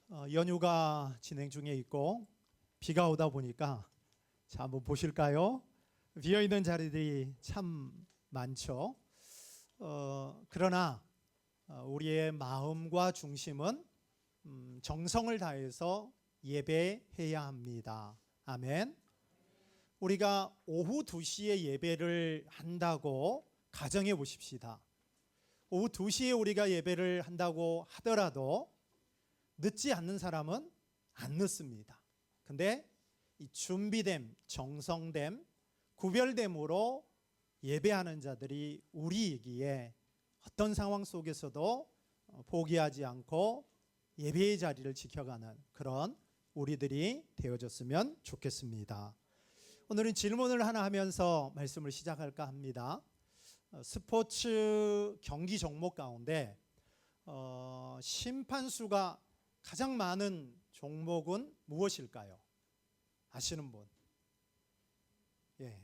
연휴가 진행 중에 있고 비가 오다 보니까 자 한번 보실까요? 비어있는 자리들이 참 많죠. 그러나 우리의 마음과 중심은 정성을 다해서 예배해야 합니다. 아멘. 우리가 오후 2시에 예배를 한다고 가정해 보십시다. 오후 2시에 우리가 예배를 한다고 하더라도 늦지 않는 사람은 안 늦습니다. 근데 이 준비됨, 정성됨, 구별됨으로 예배하는 자들이 우리이기에 어떤 상황 속에서도 포기하지 않고 예배의 자리를 지켜가는 그런 우리들이 되어졌으면 좋겠습니다. 오늘은 질문을 하나 하면서 말씀을 시작할까 합니다. 스포츠 경기 종목 가운데 심판수가 가장 많은 종목은 무엇일까요? 아시는 분? 예,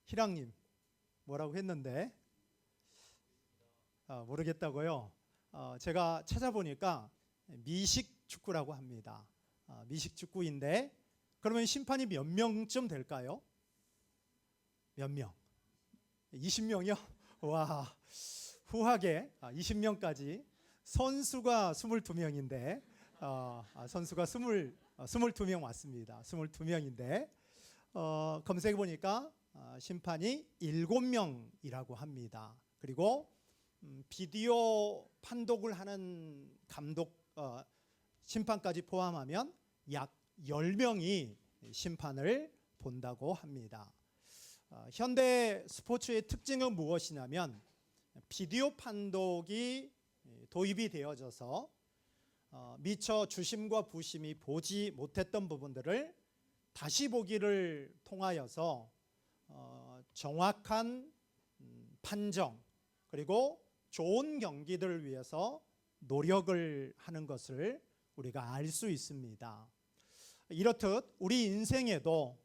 희랑님 뭐라고 했는데 모르겠다고요? 제가 찾아보니까 미식 축구라고 합니다. 미식 축구인데 그러면 심판이 몇 명쯤 될까요? 몇 명? 20명이요? 와, 후하게 20명까지. 선수가 22명인데 선수가 22명 왔습니다. 22명인데 검색해 보니까 심판이 7명이라고 합니다. 그리고 비디오 판독을 하는 감독 심판까지 포함하면 약 10명이 심판을 본다고 합니다. 현대 스포츠의 특징은 무엇이냐면 비디오 판독이 도입이 되어져서 미처 주심과 부심이 보지 못했던 부분들을 다시 보기를 통하여서 정확한 판정 그리고 좋은 경기들을 위해서 노력을 하는 것을 우리가 알 수 있습니다. 이렇듯 우리 인생에도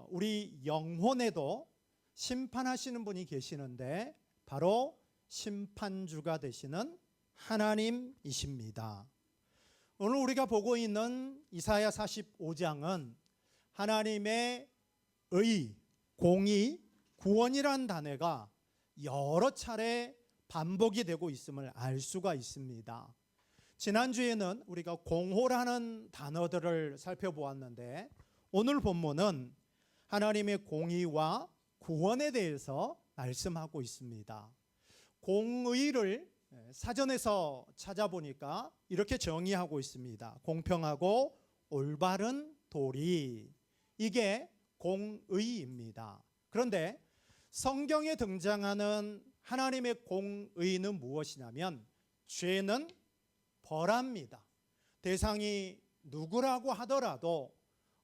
우리 영혼에도 심판하시는 분이 계시는데 바로 심판주가 되시는 하나님이십니다. 오늘 우리가 보고 있는 이사야 45장은 하나님의 의, 공의, 구원이라는 단어가 여러 차례 반복이 되고 있음을 알 수가 있습니다. 지난주에는 우리가 공호라는 단어들을 살펴보았는데 오늘 본문은 하나님의 공의와 구원에 대해서 말씀하고 있습니다. 공의를 사전에서 찾아보니까 이렇게 정의하고 있습니다. 공평하고 올바른 도리, 이게 공의입니다. 그런데 성경에 등장하는 하나님의 공의는 무엇이냐면 죄는 벌합니다. 대상이 누구라고 하더라도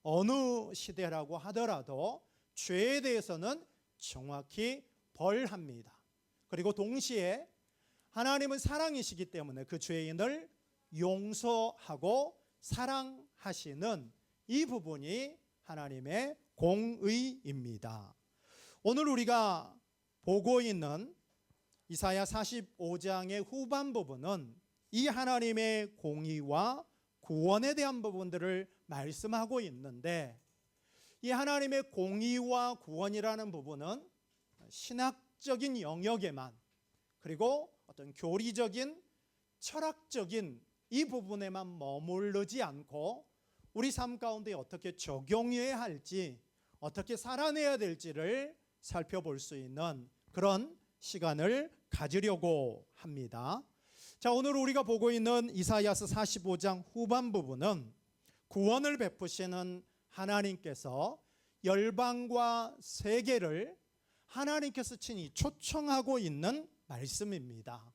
어느 시대라고 하더라도 죄에 대해서는 정확히 벌합니다. 그리고 동시에 하나님은 사랑이시기 때문에 그 죄인을 용서하고 사랑하시는 이 부분이 하나님의 공의입니다. 오늘 우리가 보고 있는 이사야 45장의 후반 부분은 이 하나님의 공의와 구원에 대한 부분들을 말씀하고 있는데 이 하나님의 공의와 구원이라는 부분은 신학적인 영역에만 그리고 어떤 교리적인 철학적인 이 부분에만 머무르지 않고 우리 삶 가운데 어떻게 적용해야 할지 어떻게 살아내야 될지를 살펴볼 수 있는 그런 시간을 가지려고 합니다. 자, 오늘 우리가 보고 있는 이사야서 45장 후반 부분은 구원을 베푸시는 하나님께서 열방과 세계를 하나님께서 친히 초청하고 있는 말씀입니다.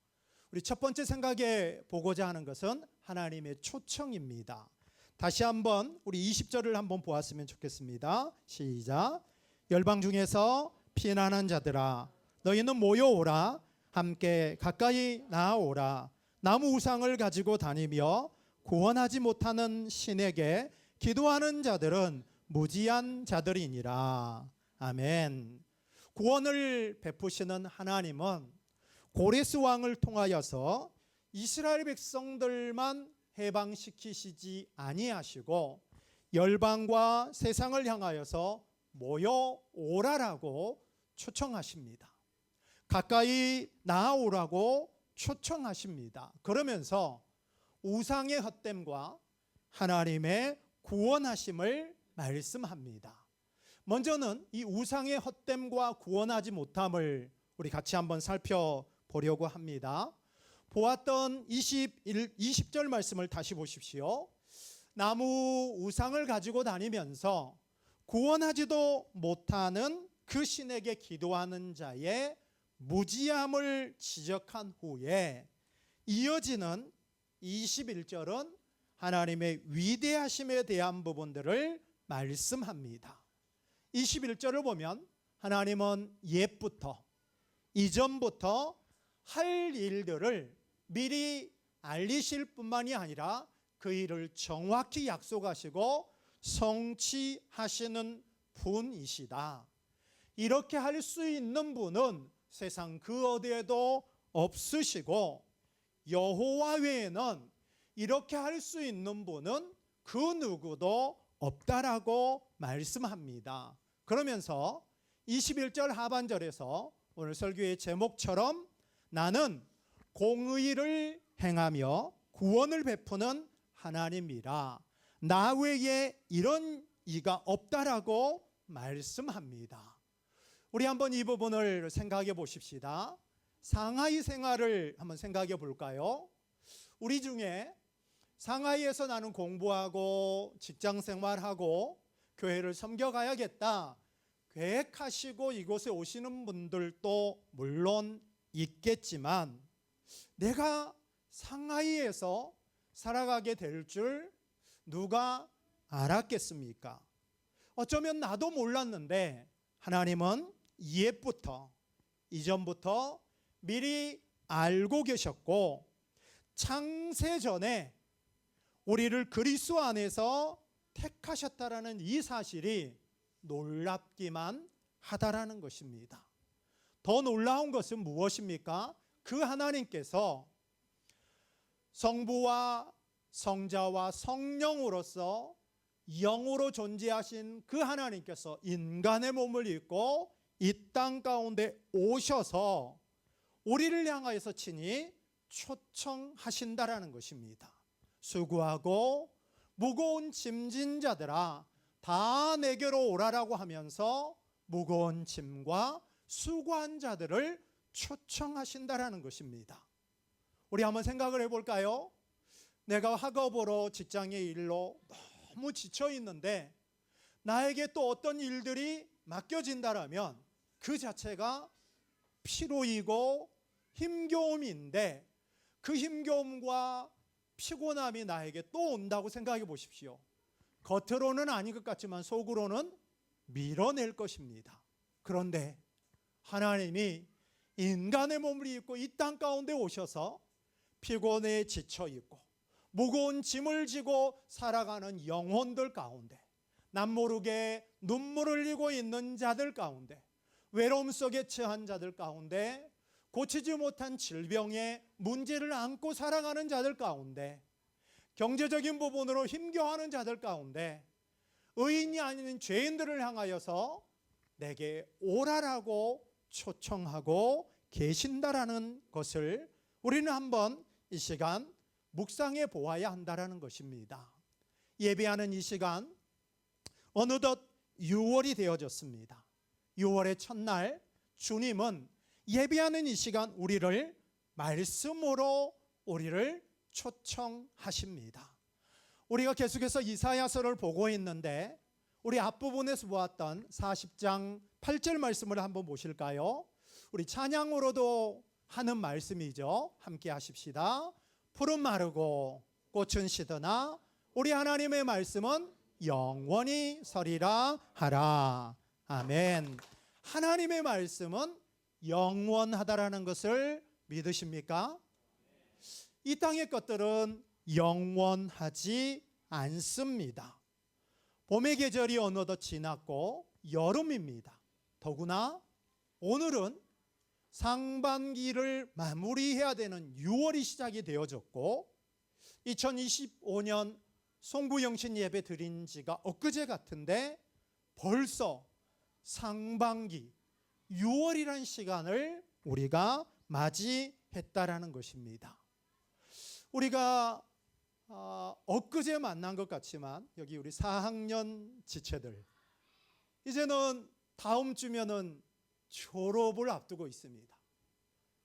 우리 첫 번째 생각해 보고자 하는 것은 하나님의 초청입니다. 다시 한번 우리 20절을 한번 보았으면 좋겠습니다. 시작. 열방 중에서 피난한 자들아 너희는 모여오라. 함께 가까이 나아오라. 나무 우상을 가지고 다니며 구원하지 못하는 신에게 기도하는 자들은 무지한 자들이니라. 아멘. 구원을 베푸시는 하나님은 고레스 왕을 통하여서 이스라엘 백성들만 해방시키시지 아니하시고 열방과 세상을 향하여서 모여오라라고 초청하십니다. 가까이 나아오라고 초청하십니다. 그러면서 우상의 헛됨과 하나님의 구원하심을 말씀합니다. 먼저는 이 우상의 헛됨과 구원하지 못함을 우리 같이 한번 살펴보려고 합니다. 보았던 20절 말씀을 다시 보십시오. 나무 우상을 가지고 다니면서 구원하지도 못하는 그 신에게 기도하는 자의 무지함을 지적한 후에 이어지는 21절은 하나님의 위대하심에 대한 부분들을 말씀합니다. 21절을 보면 하나님은 옛부터 이전부터 할 일들을 미리 알리실 뿐만이 아니라 그 일을 정확히 약속하시고 성취하시는 분이시다. 이렇게 할 수 있는 분은 세상 그 어디에도 없으시고 여호와 외에는 이렇게 할 수 있는 분은 그 누구도 없다라고 말씀합니다. 그러면서 21절 하반절에서 오늘 설교의 제목처럼 나는 공의를 행하며 구원을 베푸는 하나님이라 나 외에 이런 이가 없다라고 말씀합니다. 우리 한번 이 부분을 생각해 보십시다. 상하이 생활을 한번 생각해 볼까요? 우리 중에 상하이에서 나는 공부하고 직장 생활하고 교회를 섬겨가야겠다 계획하시고 이곳에 오시는 분들도 물론 있겠지만 내가 상하이에서 살아가게 될 줄 누가 알았겠습니까? 어쩌면 나도 몰랐는데 하나님은 옛부터 이전부터 미리 알고 계셨고 창세전에 우리를 그리스도 안에서 택하셨다라는 이 사실이 놀랍기만 하다라는 것입니다. 더 놀라운 것은 무엇입니까? 그 하나님께서 성부와 성자와 성령으로서 영으로 존재하신 그 하나님께서 인간의 몸을 입고 이 땅 가운데 오셔서 우리를 향하여서 친히 초청하신다라는 것입니다. 수고하고 무거운 짐진 자들아 다 내게로 오라라고 하면서 무거운 짐과 수고한 자들을 초청하신다라는 것입니다. 우리 한번 생각을 해볼까요? 내가 학업으로 직장의 일로 너무 지쳐 있는데 나에게 또 어떤 일들이 맡겨진다라면 그 자체가 피로이고 힘겨움인데 그 힘겨움과 피곤함이 나에게 또 온다고 생각해 보십시오. 겉으로는 아닌 것 같지만 속으로는 밀어낼 것입니다. 그런데 하나님이 인간의 몸을 입고 이 땅 가운데 오셔서 피곤에 지쳐 있고 무거운 짐을 지고 살아가는 영혼들 가운데 남모르게 눈물을 흘리고 있는 자들 가운데 외로움 속에 처한 자들 가운데 고치지 못한 질병의 문제를 안고 살아가는 자들 가운데 경제적인 부분으로 힘겨워하는 자들 가운데 의인이 아닌 죄인들을 향하여서 내게 오라라고 초청하고 계신다라는 것을 우리는 한번 이 시간 묵상해 보아야 한다라는 것입니다. 예배하는 이 시간 어느덧 6월이 되어졌습니다. 6월의 첫날 주님은 예배하는 이 시간 우리를 말씀으로 우리를 초청하십니다. 우리가 계속해서 이사야서를 보고 있는데 우리 앞부분에서 보았던 40장 8절 말씀을 한번 보실까요? 우리 찬양으로도 하는 말씀이죠. 함께 하십시다. 푸른 마르고 꽃은 시드나 우리 하나님의 말씀은 영원히 서리라 하라. 아멘. 하나님의 말씀은 영원하다라는 것을 믿으십니까? 이 땅의 것들은 영원하지 않습니다. 봄의 계절이 어느덧 지났고 여름입니다. 더구나 오늘은 상반기를 마무리해야 되는 6월이 시작이 되어졌고 2025년 송구영신 예배 드린 지가 엊그제 같은데 벌써 상반기 6월이라는 시간을 우리가 맞이했다라는 것입니다. 우리가 엊그제 만난 것 같지만 여기 우리 4학년 지체들 이제는 다음 주면은 졸업을 앞두고 있습니다.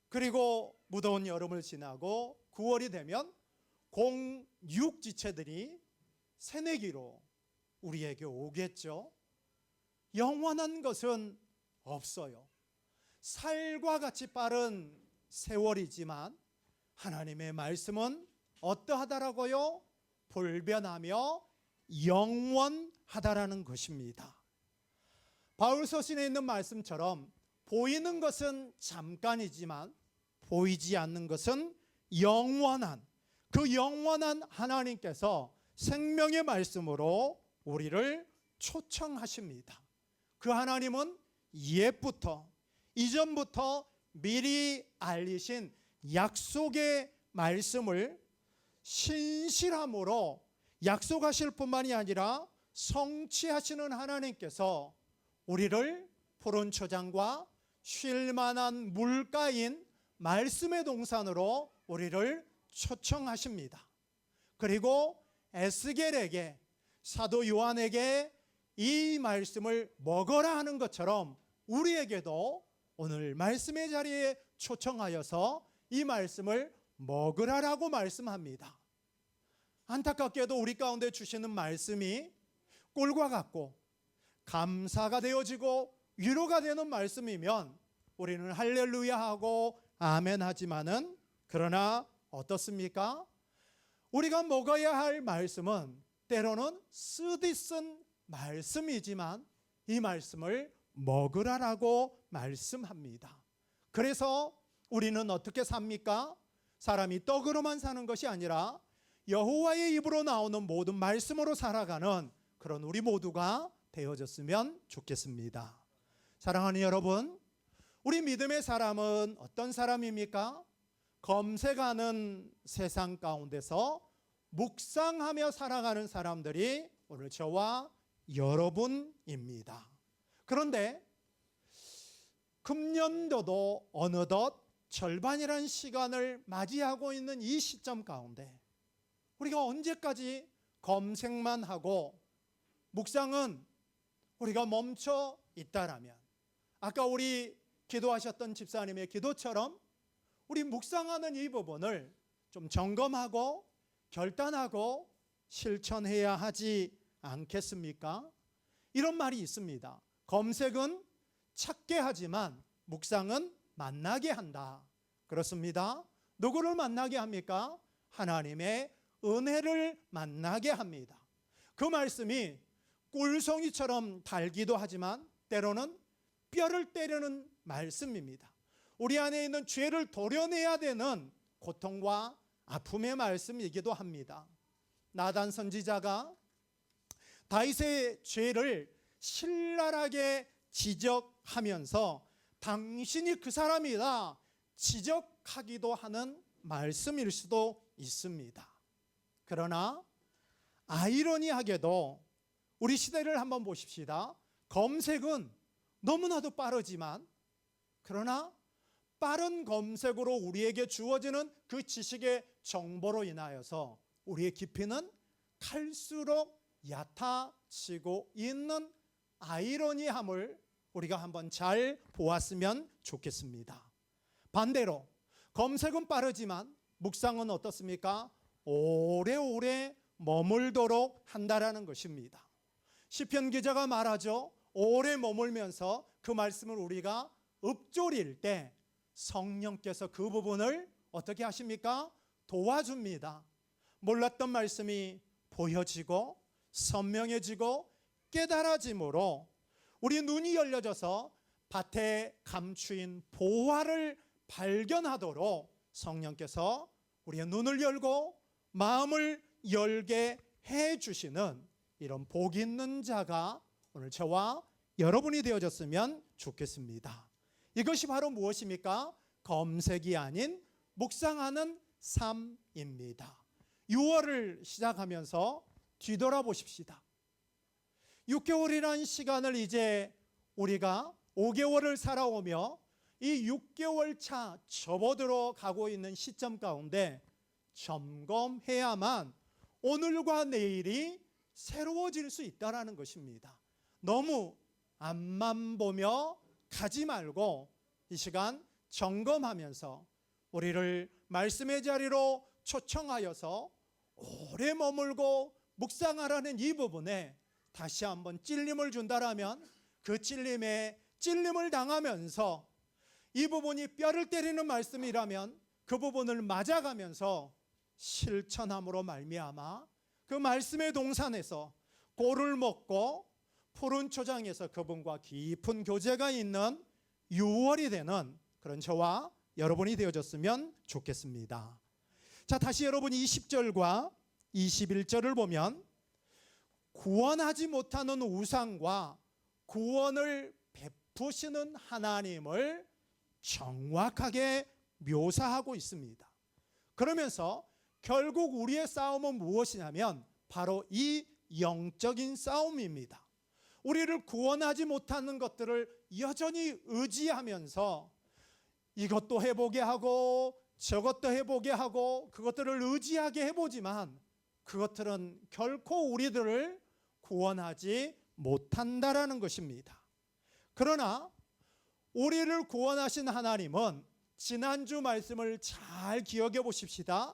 그리고 무더운 여름을 지나고 9월이 되면 06 지체들이 새내기로 우리에게 오겠죠. 영원한 것은 없어요. 살과 같이 빠른 세월이지만 하나님의 말씀은 어떠하다라고요? 불변하며 영원하다라는 것입니다. 바울 서신에 있는 말씀처럼 보이는 것은 잠깐이지만 보이지 않는 것은 영원한, 그 영원한 하나님께서 생명의 말씀으로 우리를 초청하십니다. 그 하나님은 옛부터 이전부터 미리 알리신 약속의 말씀을 신실함으로 약속하실 뿐만이 아니라 성취하시는 하나님께서 우리를 푸른 초장과 쉴만한 물가인 말씀의 동산으로 우리를 초청하십니다. 그리고 에스겔에게, 사도 요한에게 이 말씀을 먹어라 하는 것처럼 우리에게도 오늘 말씀의 자리에 초청하여서 이 말씀을 먹으라라고 말씀합니다. 안타깝게도 우리 가운데 주시는 말씀이 꿀과 같고 감사가 되어지고 위로가 되는 말씀이면 우리는 할렐루야 하고 아멘 하지만은, 그러나 어떻습니까? 우리가 먹어야 할 말씀은 때로는 쓰디쓴 말씀이지만 이 말씀을 먹으라라고 말씀합니다. 그래서 우리는 어떻게 삽니까? 사람이 떡으로만 사는 것이 아니라 여호와의 입으로 나오는 모든 말씀으로 살아가는 그런 우리 모두가 되어졌으면 좋겠습니다. 사랑하는 여러분, 우리 믿음의 사람은 어떤 사람입니까? 검색하는 세상 가운데서 묵상하며 살아가는 사람들이 오늘 저와 여러분입니다. 그런데 금년도도 어느덧 절반이라는 시간을 맞이하고 있는 이 시점 가운데 우리가 언제까지 검색만 하고 묵상은 우리가 멈춰 있다라면, 아까 우리 기도하셨던 집사님의 기도처럼 우리 묵상하는 이 부분을 좀 점검하고 결단하고 실천해야 하지 않겠습니까? 이런 말이 있습니다. 검색은 찾게 하지만 묵상은 만나게 한다. 그렇습니다. 누구를 만나게 합니까? 하나님의 은혜를 만나게 합니다. 그 말씀이 꿀송이처럼 달기도 하지만 때로는 뼈를 때리는 말씀입니다. 우리 안에 있는 죄를 도려내야 되는 고통과 아픔의 말씀이기도 합니다. 나단 선지자가 다윗의 죄를 신랄하게 지적하면서 당신이 그 사람이다 지적하기도 하는 말씀일 수도 있습니다. 그러나 아이러니하게도 우리 시대를 한번 보십시다. 검색은 너무나도 빠르지만, 그러나 빠른 검색으로 우리에게 주어지는 그 지식의 정보로 인하여서 우리의 깊이는 갈수록 얕아지고 있는 아이러니함을 우리가 한번 잘 보았으면 좋겠습니다. 반대로 검색은 빠르지만 묵상은 어떻습니까? 오래오래 머물도록 한다라는 것입니다. 시편 기자가 말하죠. 오래 머물면서 그 말씀을 우리가 읊조릴 때 성령께서 그 부분을 어떻게 하십니까? 도와줍니다. 몰랐던 말씀이 보여지고 선명해지고 깨달아짐으로 우리 눈이 열려져서 밭에 감추인 보화를 발견하도록 성령께서 우리의 눈을 열고 마음을 열게 해주시는 이런 복 있는 자가 오늘 저와 여러분이 되어졌으면 좋겠습니다. 이것이 바로 무엇입니까? 검색이 아닌 묵상하는 삶입니다. 6월을 시작하면서 뒤돌아보십시다. 6개월이라는 시간을 이제 우리가 5개월을 살아오며 이 6개월 차 접어들어 가고 있는 시점 가운데 점검해야만 오늘과 내일이 새로워질 수 있다는 것입니다. 너무 앞만 보며 가지 말고 이 시간 점검하면서 우리를 말씀의 자리로 초청하여서 오래 머물고 묵상하라는 이 부분에 다시 한번 찔림을 준다라면 그 찔림을 당하면서 이 부분이 뼈를 때리는 말씀이라면 그 부분을 맞아가면서 실천함으로 말미암아 그 말씀의 동산에서 꼴을 먹고 푸른 초장에서 그분과 깊은 교제가 있는 6월이 되는 그런 저와 여러분이 되어졌으면 좋겠습니다. 자, 다시 여러분이 20절과 21절을 보면 구원하지 못하는 우상과 구원을 베푸시는 하나님을 정확하게 묘사하고 있습니다. 그러면서 결국 우리의 싸움은 무엇이냐면 바로 이 영적인 싸움입니다. 우리를 구원하지 못하는 것들을 여전히 의지하면서 이것도 해보게 하고 저것도 해보게 하고 그것들을 의지하게 해보지만 그것들은 결코 우리들을 구원하지 못한다라는 것입니다. 그러나 우리를 구원하신 하나님은 지난주 말씀을 잘 기억해 보십시다.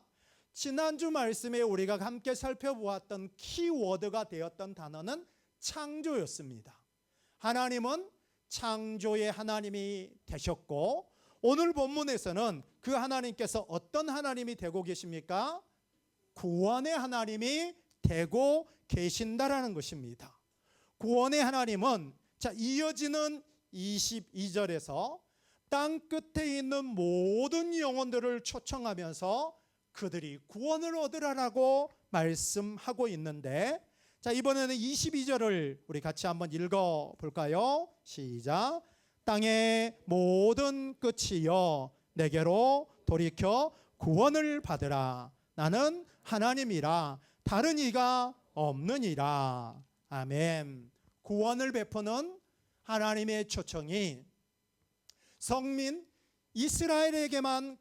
지난주 말씀에 우리가 함께 살펴보았던 키워드가 되었던 단어는 창조였습니다. 하나님은 창조의 하나님이 되셨고 오늘 본문에서는 그 하나님께서 어떤 하나님이 되고 계십니까? 구원의 하나님이 되고 계신다라는 것입니다. 구원의 하나님은 자, 이어지는 22절에서 땅 끝에 있는 모든 영혼들을 초청하면서 그들이 구원을 얻으라라고 말씀하고 있는데, 자, 이번에는 22절을 우리 같이 한번 읽어 볼까요? 시작. 땅의 모든 끝이여 내게로 돌이켜 구원을 받으라. 나는 하나님이라 다른 이가 없느니라. 아멘. 구원을 베푸는 하나님의 초청이 성민 이스라엘에게만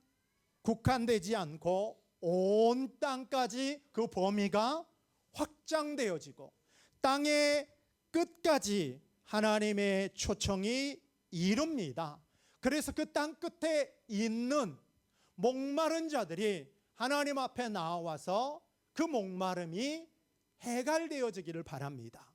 국한되지 않고 온 땅까지 그 범위가 확장되어지고 땅의 끝까지 하나님의 초청이 이룹니다. 그래서 그 땅 끝에 있는 목마른 자들이 하나님 앞에 나와서 그 목마름이 해갈되어지기를 바랍니다.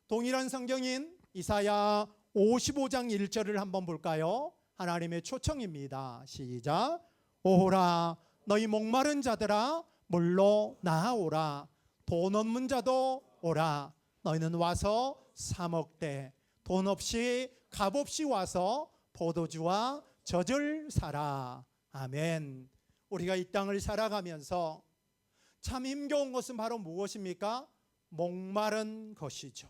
동일한 성경인 이사야 55장 1절을 한번 볼까요? 하나님의 초청입니다. 시작. 오호라 너희 목마른 자들아 물로 나아오라. 돈 없는 자도 오라. 너희는 와서 사 먹되 돈 없이 값 없이 와서 포도주와 젖을 사라. 아멘. 우리가 이 땅을 살아가면서 참 힘겨운 것은 바로 무엇입니까? 목마른 것이죠.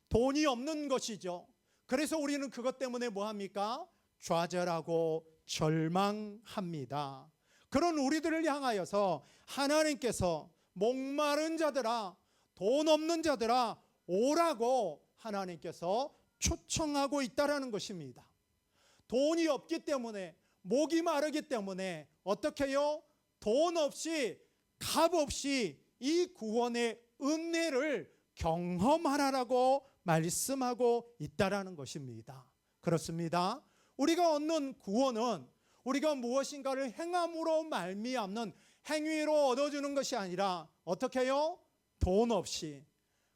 돈이 없는 것이죠. 그래서 우리는 그것 때문에 뭐합니까? 좌절하고 절망합니다. 그런 우리들을 향하여서 하나님께서 목마른 자들아, 돈 없는 자들아 오라고 하나님께서 초청하고 있다라는 것입니다. 돈이 없기 때문에, 목이 마르기 때문에 어떻게 해요? 돈 없이 값 없이 이 구원의 은혜를 경험하라라고 말씀하고 있다라는 것입니다. 그렇습니다. 우리가 얻는 구원은 우리가 무엇인가를 행함으로 말미암는 행위로 얻어주는 것이 아니라 어떻게 해요? 돈 없이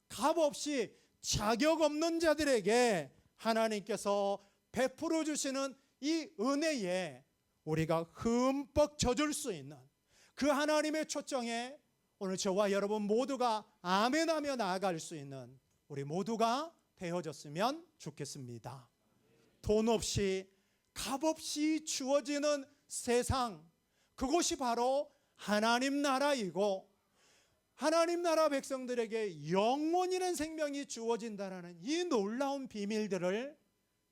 값 없이 자격 없는 자들에게 하나님께서 베풀어 주시는 이 은혜에 우리가 흠뻑 젖을 수 있는 그 하나님의 초청에 오늘 저와 여러분 모두가 아멘하며 나아갈 수 있는 우리 모두가 되어졌으면 좋겠습니다. 돈 없이 값 없이 주어지는 세상, 그것이 바로 하나님 나라이고 하나님 나라 백성들에게 영원이라는 생명이 주어진다는 이 놀라운 비밀들을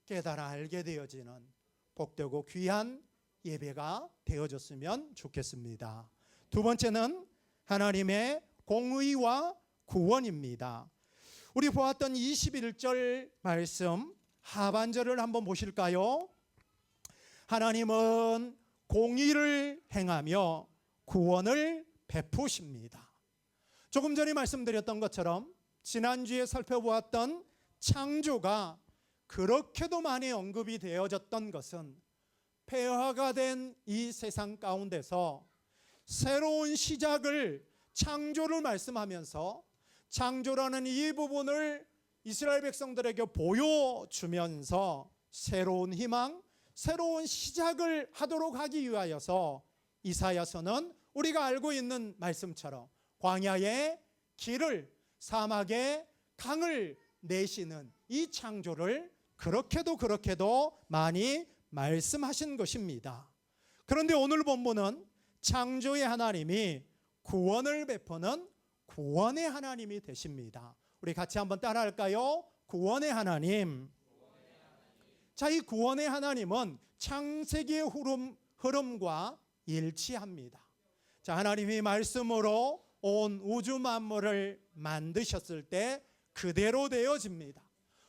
깨달아 알게 되어지는 복되고 귀한 예배가 되어졌으면 좋겠습니다. 두 번째는 하나님의 공의와 구원입니다. 우리 보았던 21절 말씀 하반절을 한번 보실까요? 하나님은 공의를 행하며 구원을 베푸십니다. 조금 전에 말씀드렸던 것처럼 지난주에 살펴보았던 창조가 그렇게도 많이 언급이 되어졌던 것은 폐허가 된 이 세상 가운데서 새로운 시작을, 창조를 말씀하면서 창조라는 이 부분을 이스라엘 백성들에게 보여주면서 새로운 희망, 새로운 시작을 하도록 하기 위하여서 이사야서는 우리가 알고 있는 말씀처럼 광야의 길을, 사막의 강을 내시는 이 창조를 그렇게도 많이 말씀하신 것입니다. 그런데 오늘 본문은 창조의 하나님이 구원을 베푸는 구원의 하나님이 되십니다. 우리 같이 한번 따라할까요? 구원의 하나님. 자, 이 구원의 하나님은 창세기의 흐름과 일치합니다. 자, 하나님이 말씀으로 온 우주 만물을 만드셨을 때 그대로 되어집니다.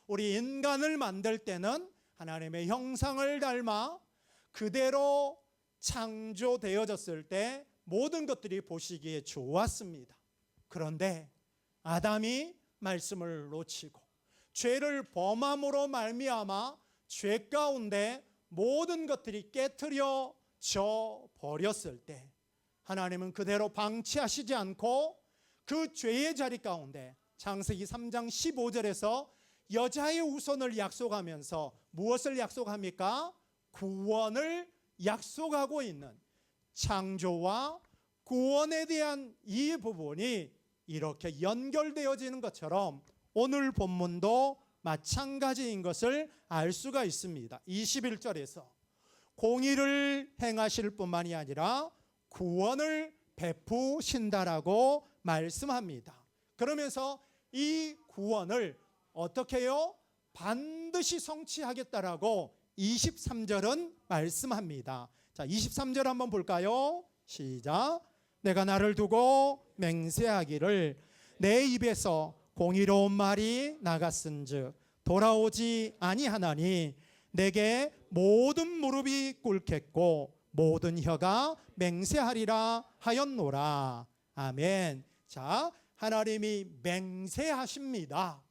우리 인간을 만들 때는 하나님의 형상을 닮아 그대로 창조되어졌을 때 모든 것들이 보시기에 좋았습니다. 그런데 아담이 말씀을 놓치고 죄를 범함으로 말미암아 죄 가운데 모든 것들이 깨트려져 버렸을 때 하나님은 그대로 방치하시지 않고 그 죄의 자리 가운데 창세기 3장 15절에서 여자의 후손을 약속하면서 무엇을 약속합니까? 구원을 약속하고 있는, 창조와 구원에 대한 이 부분이 이렇게 연결되어지는 것처럼 오늘 본문도 마찬가지인 것을 알 수가 있습니다. 21절에서 공의를 행하실 뿐만이 아니라 구원을 베푸신다라고 말씀합니다. 그러면서 이 구원을 어떻게 해요? 반드시 성취하겠다라고 23절은 말씀합니다. 자, 23절 한번 볼까요? 시작. 내가 나를 두고 맹세하기를 내 입에서 공의로운 말이 나갔은즉 돌아오지 아니하나니 내게 모든 무릎이 꿇겠고 모든 혀가 맹세하리라 하였노라. 아멘. 자, 하나님이 맹세하십니다.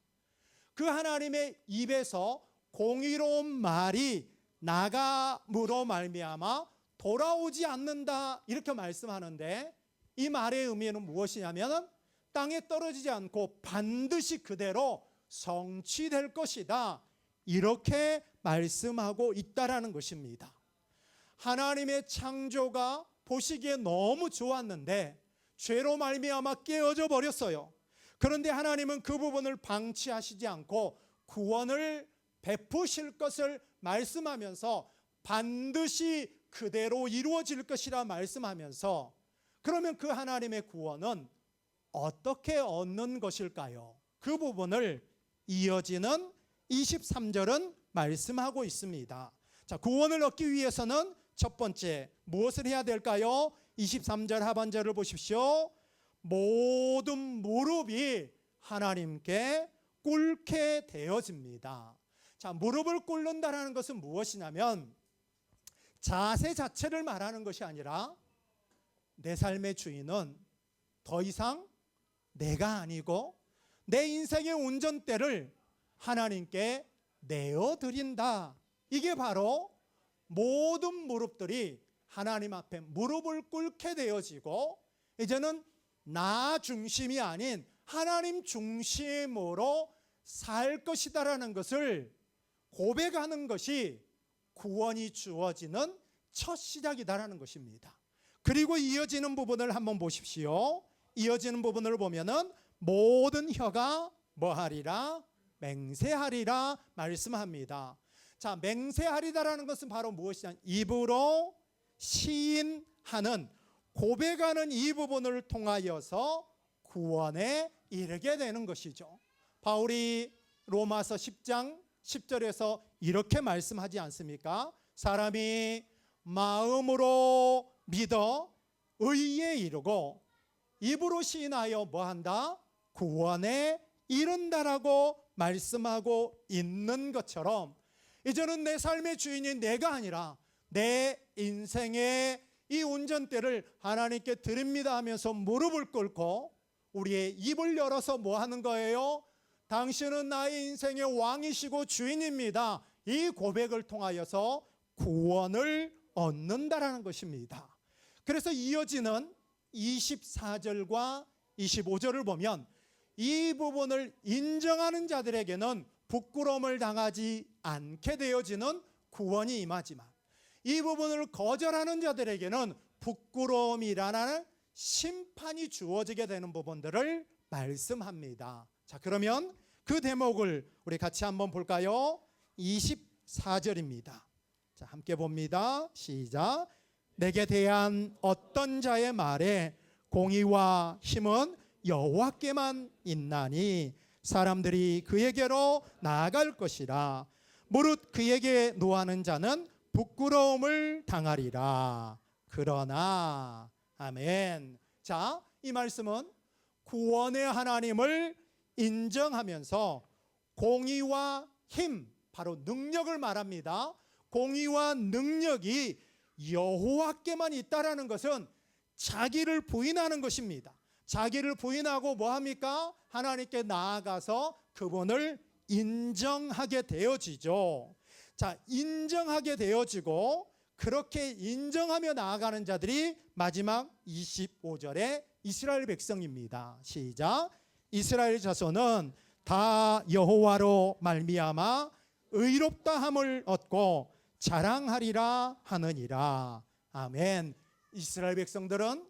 그 하나님의 입에서 공의로운 말이 나감으로 말미암아 돌아오지 않는다 이렇게 말씀하는데 이 말의 의미는 무엇이냐면 땅에 떨어지지 않고 반드시 그대로 성취될 것이다 이렇게 말씀하고 있다라는 것입니다. 하나님의 창조가 보시기에 너무 좋았는데 죄로 말미암아 깨어져 버렸어요. 그런데 하나님은 그 부분을 방치하시지 않고 구원을 베푸실 것을 말씀하면서 반드시 그대로 이루어질 것이라 말씀하면서 그러면 그 하나님의 구원은 어떻게 얻는 것일까요? 그 부분을 이어지는 23절은 말씀하고 있습니다. 자, 구원을 얻기 위해서는 첫 번째 무엇을 해야 될까요? 23절 하반절을 보십시오. 모든 무릎이 하나님께 꿇게 되어집니다. 자, 무릎을 꿇는다라는 것은 무엇이냐면 자세 자체를 말하는 것이 아니라 내 삶의 주인은 더 이상 내가 아니고 내 인생의 운전대를 하나님께 내어드린다. 이게 바로 모든 무릎들이 하나님 앞에 무릎을 꿇게 되어지고 이제는 나 중심이 아닌 하나님 중심으로 살 것이다라는 것을 고백하는 것이 구원이 주어지는 첫 시작이다라는 것입니다. 그리고 이어지는 부분을 한번 보십시오. 이어지는 부분을 보면은 모든 혀가 뭐하리라? 맹세하리라 말씀합니다. 자, 맹세하리다라는 것은 바로 무엇이냐? 입으로 시인하는, 고백하는 이 부분을 통하여서 구원에 이르게 되는 것이죠. 바울이 로마서 10장 10절에서 이렇게 말씀하지 않습니까? 사람이 마음으로 믿어 의에 이르고 입으로 시인하여 뭐한다? 구원에 이른다라고 말씀하고 있는 것처럼, 이제는 내 삶의 주인이 내가 아니라 내 인생의 이 운전대를 하나님께 드립니다 하면서 무릎을 꿇고 우리의 입을 열어서 뭐 하는 거예요? 당신은 나의 인생의 왕이시고 주인입니다. 이 고백을 통하여서 구원을 얻는다라는 것입니다. 그래서 이어지는 24절과 25절을 보면 이 부분을 인정하는 자들에게는 부끄러움을 당하지 않게 되어지는 구원이 임하지만, 이 부분을 거절하는 자들에게는 부끄러움이라는 심판이 주어지게 되는 부분들을 말씀합니다. 자, 그러면 그 대목을 우리 같이 한번 볼까요? 24절입니다. 자, 함께 봅니다. 시작. 내게 대한 어떤 자의 말에 공의와 힘은 여호와께만 있나니 사람들이 그에게로 나아갈 것이라. 무릇 그에게 노하는 자는 부끄러움을 당하리라. 그러나, 아멘. 자, 이 말씀은 구원의 하나님을 인정하면서 공의와 힘, 바로 능력을 말합니다. 공의와 능력이 여호와께만 있다라는 것은 자기를 부인하는 것입니다. 자기를 부인하고 뭐합니까? 하나님께 나아가서 그분을 인정하게 되어지죠. 자, 인정하게 되어지고 그렇게 인정하며 나아가는 자들이 마지막 25절에 이스라엘 백성입니다. 시작. 이스라엘 자손은 다 여호와로 말미암아 의롭다함을 얻고 자랑하리라 하느니라. 아멘. 이스라엘 백성들은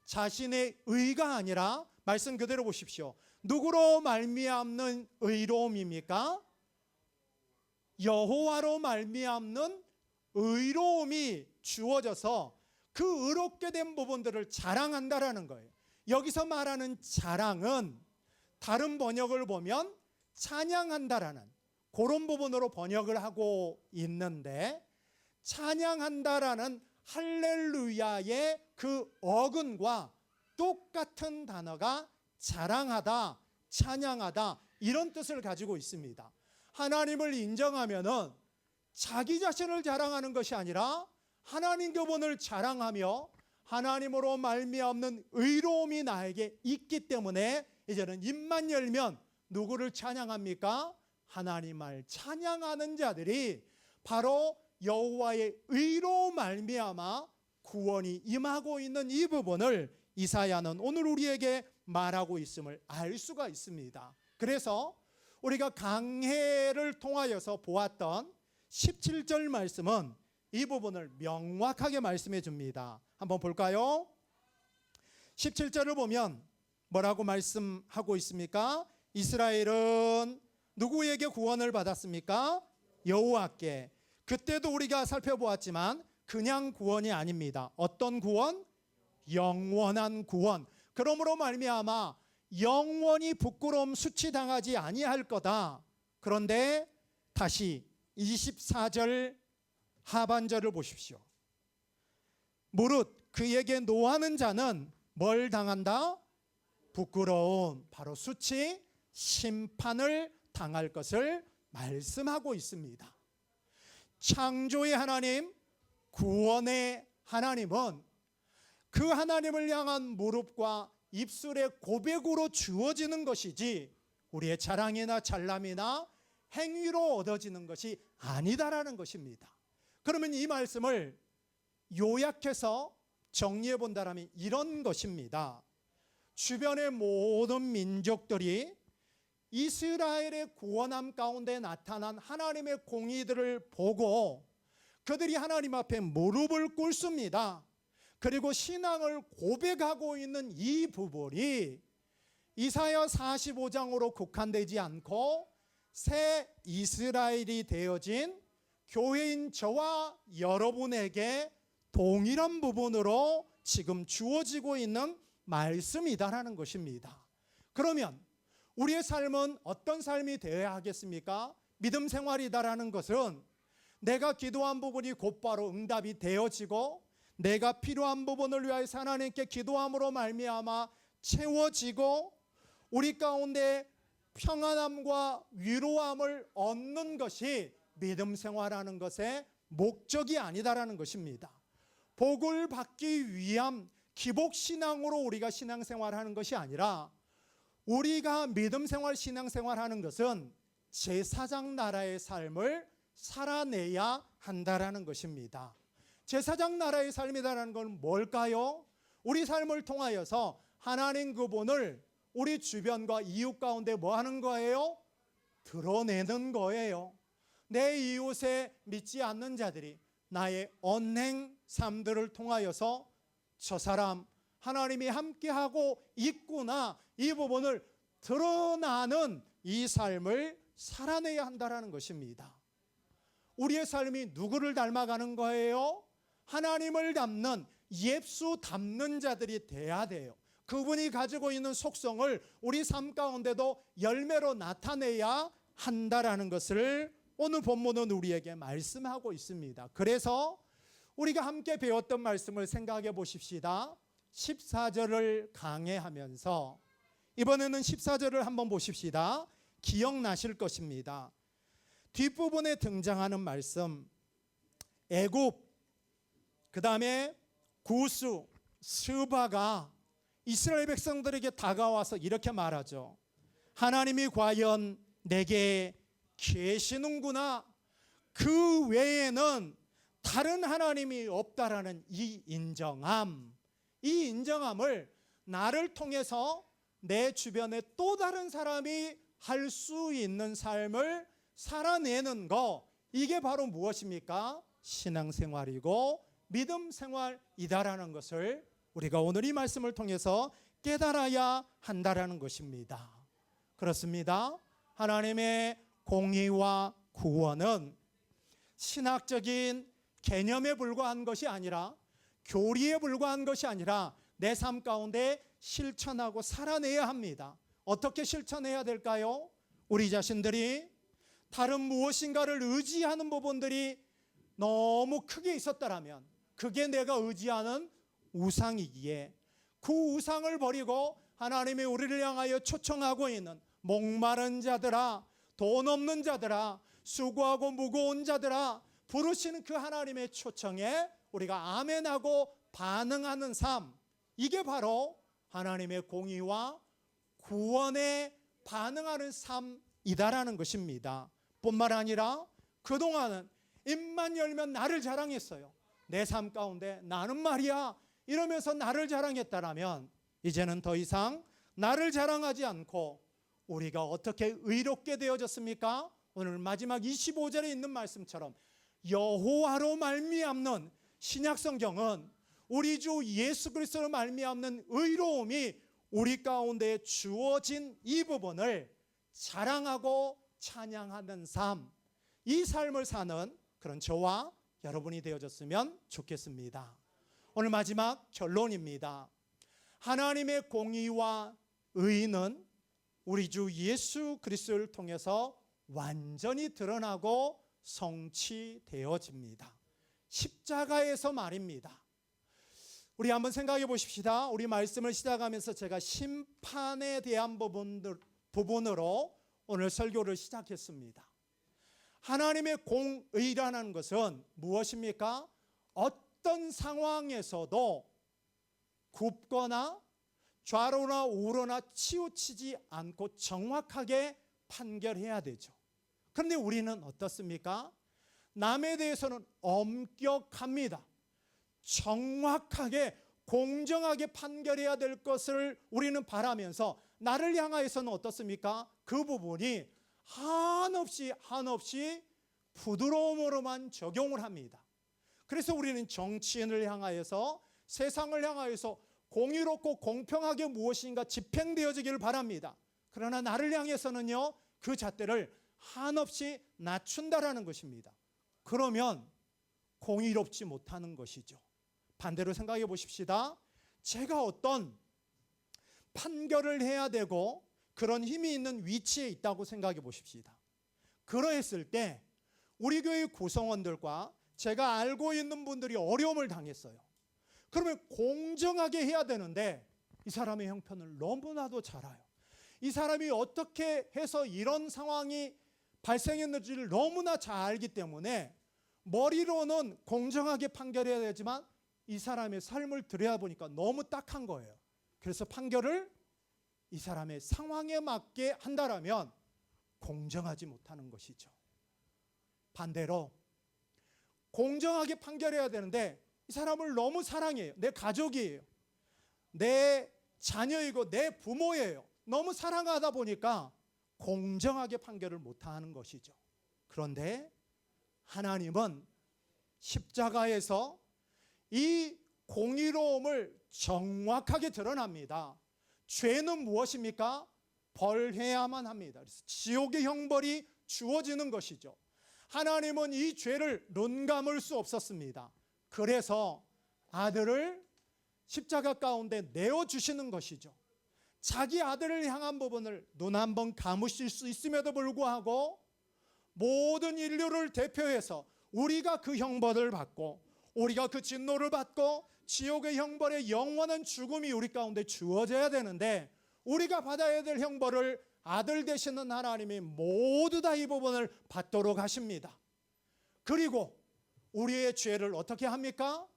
자신의 의가 아니라, 말씀 그대로 보십시오, 누구로 말미암는 의로움입니까? 여호와로 말미암는 의로움이 주어져서 그 의롭게 된 부분들을 자랑한다라는 거예요. 여기서 말하는 자랑은 다른 번역을 보면 찬양한다라는 그런 부분으로 번역을 하고 있는데, 찬양한다라는 할렐루야의 그 어근과 똑같은 단어가 자랑하다, 찬양하다, 이런 뜻을 가지고 있습니다. 하나님을 인정하면은 자기 자신을 자랑하는 것이 아니라 하나님 그분을 자랑하며 하나님으로 말미암는 의로움이 나에게 있기 때문에 이제는 입만 열면 누구를 찬양합니까? 하나님을 찬양하는 자들이 바로 여호와의 의로 말미암아 구원이 임하고 있는 이 부분을 이사야는 오늘 우리에게 말하고 있음을 알 수가 있습니다. 그래서 우리가 강해를 통하여서 보았던 17절 말씀은 이 부분을 명확하게 말씀해 줍니다. 한번 볼까요? 17절을 보면 뭐라고 말씀하고 있습니까? 이스라엘은 누구에게 구원을 받았습니까? 여호와께. 그때도 우리가 살펴보았지만 그냥 구원이 아닙니다. 어떤 구원? 영원한 구원. 그러므로 말미암아 영원히 부끄러움 수치당하지 아니할 거다. 그런데 다시 24절 하반절을 보십시오. 무릇 그에게 노하는 자는 뭘 당한다? 부끄러움, 바로 수치, 심판을 당할 것을 말씀하고 있습니다. 창조의 하나님, 구원의 하나님은 그 하나님을 향한 무릎과 입술의 고백으로 주어지는 것이지 우리의 자랑이나 잘남이나 행위로 얻어지는 것이 아니다라는 것입니다. 그러면 이 말씀을 요약해서 정리해 본다면 이런 것입니다. 주변의 모든 민족들이 이스라엘의 구원함 가운데 나타난 하나님의 공의들을 보고 그들이 하나님 앞에 무릎을 꿇습니다. 그리고 신앙을 고백하고 있는 이 부분이 이사야 45장으로 국한되지 않고 새 이스라엘이 되어진 교회인 저와 여러분에게 동일한 부분으로 지금 주어지고 있는 말씀이다라는 것입니다. 그러면 우리의 삶은 어떤 삶이 되어야 하겠습니까? 믿음 생활이다라는 것은 내가 기도한 부분이 곧바로 응답이 되어지고 내가 필요한 부분을 위하여 하나님께 기도함으로 말미암아 채워지고 우리 가운데 평안함과 위로함을 얻는 것이 믿음 생활하는 것의 목적이 아니다라는 것입니다. 복을 받기 위한 기복신앙으로 우리가 신앙생활하는 것이 아니라 우리가 믿음생활 신앙생활하는 것은 제사장 나라의 삶을 살아내야 한다라는 것입니다. 제사장 나라의 삶이다라는 건 뭘까요? 우리 삶을 통하여서 하나님 그분을 우리 주변과 이웃 가운데 뭐 하는 거예요? 드러내는 거예요. 내 이웃에 믿지 않는 자들이 나의 언행 삶들을 통하여서 저 사람 하나님이 함께하고 있구나, 이 부분을 드러나는 이 삶을 살아내야 한다는 것입니다. 우리의 삶이 누구를 닮아가는 거예요? 하나님을 닮는, 예수 닮는 자들이 돼야 돼요. 그분이 가지고 있는 속성을 우리 삶 가운데도 열매로 나타내야 한다라는 것을 오늘 본문은 우리에게 말씀하고 있습니다. 그래서 우리가 함께 배웠던 말씀을 생각해 보십시다. 14절을 강해하면서 이번에는 14절을 한번 보십시다. 기억나실 것입니다. 뒷부분에 등장하는 말씀, 애굽, 그 다음에 구스, 스바가 이스라엘 백성들에게 다가와서 이렇게 말하죠. 하나님이 과연 내게 계시는구나. 그 외에는 다른 하나님이 없다라는 이 인정함, 이 인정함을 나를 통해서 내 주변에 또 다른 사람이 할 수 있는 삶을 살아내는 거, 이게 바로 무엇입니까? 신앙생활이고 믿음생활이다라는 것을 우리가 오늘 이 말씀을 통해서 깨달아야 한다라는 것입니다. 그렇습니다. 하나님의 공의와 구원은 신학적인 개념에 불과한 것이 아니라, 교리에 불과한 것이 아니라 내 삶 가운데 실천하고 살아내야 합니다. 어떻게 실천해야 될까요? 우리 자신들이 다른 무엇인가를 의지하는 부분들이 너무 크게 있었다면 그게 내가 의지하는 우상이기에 그 우상을 버리고 하나님이 우리를 향하여 초청하고 있는 목마른 자들아, 돈 없는 자들아, 수고하고 무거운 자들아, 부르시는 그 하나님의 초청에 우리가 아멘하고 반응하는 삶, 이게 바로 하나님의 공의와 구원에 반응하는 삶이다라는 것입니다. 뿐만 아니라 그동안은 입만 열면 나를 자랑했어요. 내 삶 가운데 나는 말이야 이러면서 나를 자랑했다라면 이제는 더 이상 나를 자랑하지 않고 우리가 어떻게 의롭게 되어졌습니까? 오늘 마지막 25절에 있는 말씀처럼 여호와로 말미암는, 신약성경은 우리 주 예수 그리스도로 말미암는 의로움이 우리 가운데 주어진 이 부분을 자랑하고 찬양하는 삶, 이 삶을 사는 그런 저와 여러분이 되어졌으면 좋겠습니다. 오늘 마지막 결론입니다. 하나님의 공의와 의는 우리 주 예수 그리스도를 통해서 완전히 드러나고 성취되어집니다. 십자가에서 말입니다. 우리 한번 생각해 보십시다. 우리 말씀을 시작하면서 제가 심판에 대한 부분으로 오늘 설교를 시작했습니다. 하나님의 공의라는 것은 무엇입니까? 어떤 상황에서도 굽거나 좌로나 우로나 치우치지 않고 정확하게 판결해야 되죠. 그런데 우리는 어떻습니까? 남에 대해서는 엄격합니다. 정확하게 공정하게 판결해야 될 것을 우리는 바라면서 나를 향하여서는 어떻습니까? 그 부분이 한없이 부드러움으로만 적용을 합니다. 그래서 우리는 정치인을 향하여서, 세상을 향하여서 공의롭고 공평하게 무엇인가 집행되어지기를 바랍니다. 그러나 나를 향해서는요, 그 잣대를 한없이 낮춘다라는 것입니다. 그러면 공의롭지 못하는 것이죠. 반대로 생각해 보십시다. 제가 어떤 판결을 해야 되고 그런 힘이 있는 위치에 있다고 생각해 보십시다. 그러했을 때 우리 교회 구성원들과 제가 알고 있는 분들이 어려움을 당했어요. 그러면 공정하게 해야 되는데 이 사람의 형편을 너무나도 잘 알아요. 이 사람이 어떻게 해서 이런 상황이 발생했는지를 너무나 잘 알기 때문에 머리로는 공정하게 판결해야 되지만 이 사람의 삶을 들여다보니까 너무 딱한 거예요. 그래서 판결을 이 사람의 상황에 맞게 한다라면 공정하지 못하는 것이죠. 반대로 공정하게 판결해야 되는데 이 사람을 너무 사랑해요. 내 가족이에요. 내 자녀이고 내 부모예요. 너무 사랑하다 보니까 공정하게 판결을 못하는 것이죠. 그런데 하나님은 십자가에서 이 공의로움을 정확하게 드러납니다. 죄는 무엇입니까? 벌해야만 합니다. 그래서 지옥의 형벌이 주어지는 것이죠. 하나님은 이 죄를 눈 감을 수 없었습니다. 그래서 아들을 십자가 가운데 내어주시는 것이죠. 자기 아들을 향한 부분을 눈 한번 감으실 수 있음에도 불구하고 모든 인류를 대표해서 우리가 그 형벌을 받고 우리가 그 진노를 받고 지옥의 형벌의 영원한 죽음이 우리 가운데 주어져야 되는데 우리가 받아야 될 형벌을 아들 되시는 하나님이 모두 다 이 부분을 받도록 하십니다. 그리고 우리의 죄를 어떻게 합니까?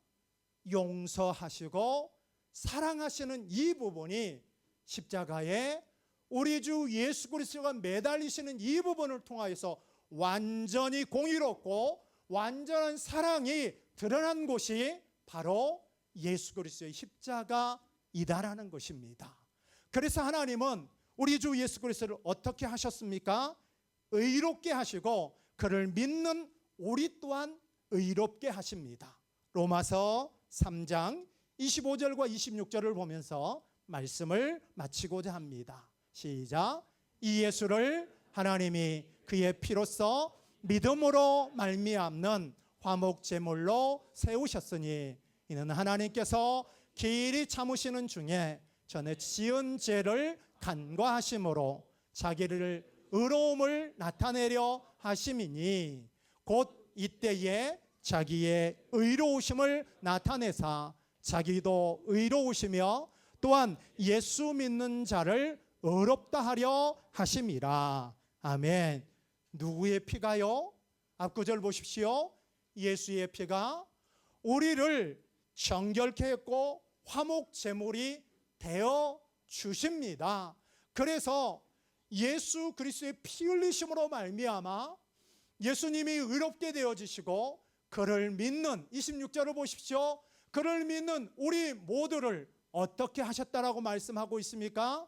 용서하시고 사랑하시는 이 부분이 십자가에 우리 주 예수 그리스도가 매달리시는 이 부분을 통하여서 완전히 공의롭고 완전한 사랑이 드러난 곳이 바로 예수 그리스도의 십자가이다라는 것입니다. 그래서 하나님은 우리 주 예수 그리스도를 어떻게 하셨습니까? 의롭게 하시고 그를 믿는 우리 또한 의롭게 하십니다. 로마서 3장 25절과 26절을 보면서 말씀을 마치고자 합니다. 시작. 이 예수를 하나님이 그의 피로써 믿음으로 말미암는 화목제물로 세우셨으니 이는 하나님께서 길이 참으시는 중에 전에 지은 죄를 간과하심으로 자기를 의로움을 나타내려 하심이니 곧 이때에 자기의 의로우심을 나타내사 자기도 의로우시며 또한 예수 믿는 자를 의롭다 하려 하심이라. 아멘. 누구의 피가요? 앞구절 보십시오. 예수의 피가 우리를 정결케 했고 화목제물이 되어 주십니다. 그래서 예수 그리스도의 피 흘리심으로 말미암아 예수님이 의롭게 되어지시고 그를 믿는 26절을 보십시오. 그를 믿는 우리 모두를 어떻게 하셨다라고 말씀하고 있습니까?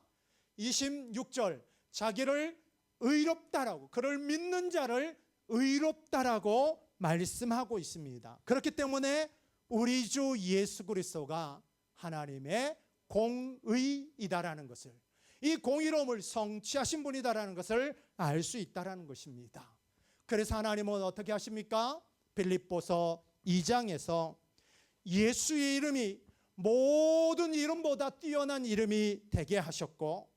26절 자기를 의롭다라고 그를 믿는 자를 의롭다라고 말씀하고 있습니다. 그렇기 때문에 우리 주 예수 그리스도가 하나님의 공의이다라는 것을 이 공의로움을 성취하신 분이다라는 것을 알 수 있다라는 것입니다. 그래서 하나님은 어떻게 하십니까? 빌립보서 2장에서 예수의 이름이 모든 이름보다 뛰어난 이름이 되게 하셨고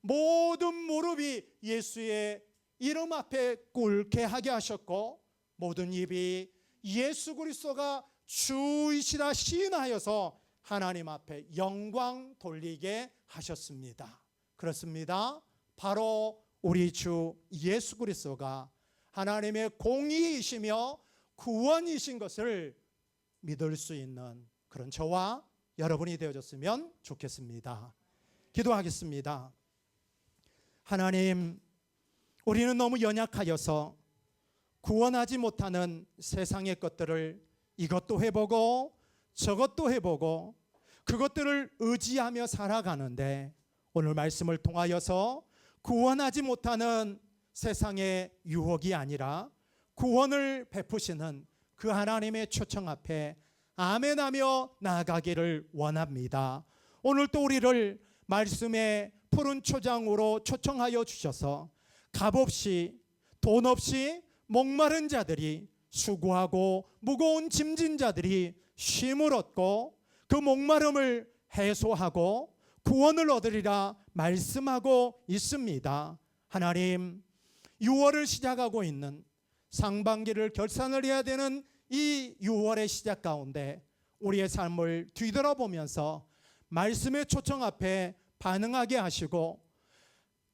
모든 무릎이 예수의 이름 앞에 꿇게 하게 하셨고 모든 입이 예수 그리스도가 주이시라 시인하여서 하나님 앞에 영광 돌리게 하셨습니다. 그렇습니다. 바로 우리 주 예수 그리스도가 하나님의 공의이시며 구원이신 것을 믿을 수 있는 그런 저와 여러분이 되어졌으면 좋겠습니다. 기도하겠습니다. 하나님, 우리는 너무 연약하여서 구원하지 못하는 세상의 것들을 이것도 해보고 저것도 해보고 그것들을 의지하며 살아가는데 오늘 말씀을 통하여서 구원하지 못하는 세상의 유혹이 아니라 구원을 베푸시는 그 하나님의 초청 앞에 아멘하며 나아가기를 원합니다. 오늘 또 우리를 말씀의 푸른 초장으로 초청하여 주셔서 값없이 돈 없이 목마른 자들이 수고하고 무거운 짐진 자들이 쉼을 얻고 그 목마름을 해소하고 구원을 얻으리라 말씀하고 있습니다. 하나님, 6월을 시작하고 있는 상반기를 결산을 해야 되는 이 6월의 시작 가운데 우리의 삶을 뒤돌아보면서 말씀의 초청 앞에 반응하게 하시고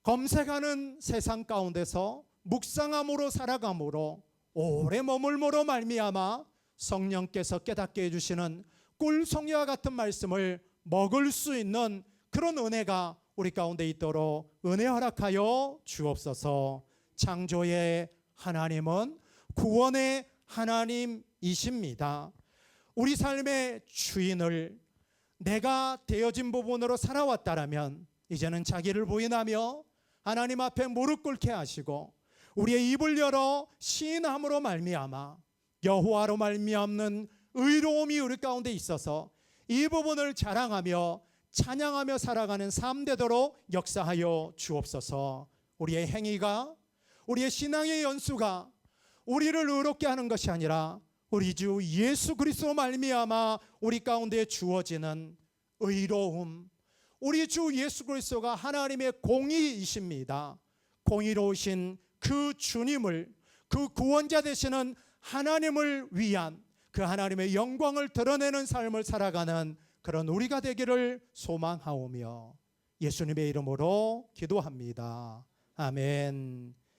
검색하는 세상 가운데서 묵상함으로 살아감으로 오래 머물므로 말미암아 성령께서 깨닫게 해주시는 꿀송이와 같은 말씀을 먹을 수 있는 그런 은혜가 우리 가운데 있도록 은혜 허락하여 주옵소서. 창조의 하나님은 구원의 하나님이십니다. 우리 삶의 주인을 내가 되어진 부분으로 살아왔다라면 이제는 자기를 부인하며 하나님 앞에 무릎 꿇게 하시고 우리의 입을 열어 시인함으로 말미암아 여호와로 말미암는 의로움이 우리 가운데 있어서 이 부분을 자랑하며 찬양하며 살아가는 삶 되도록 역사하여 주옵소서. 우리의 행위가, 우리의 신앙의 연수가 우리를 의롭게 하는 것이 아니라 우리 주 예수 그리스도 말미암아 우리 가운데 주어지는 의로움, 우리 주 예수 그리스도가 하나님의 공의이십니다. 공의로우신 그 주님을, 그 구원자 되시는 하나님을 위한 그 하나님의 영광을 드러내는 삶을 살아가는 그런 우리가 되기를 소망하오며 예수님의 이름으로 기도합니다. 아멘.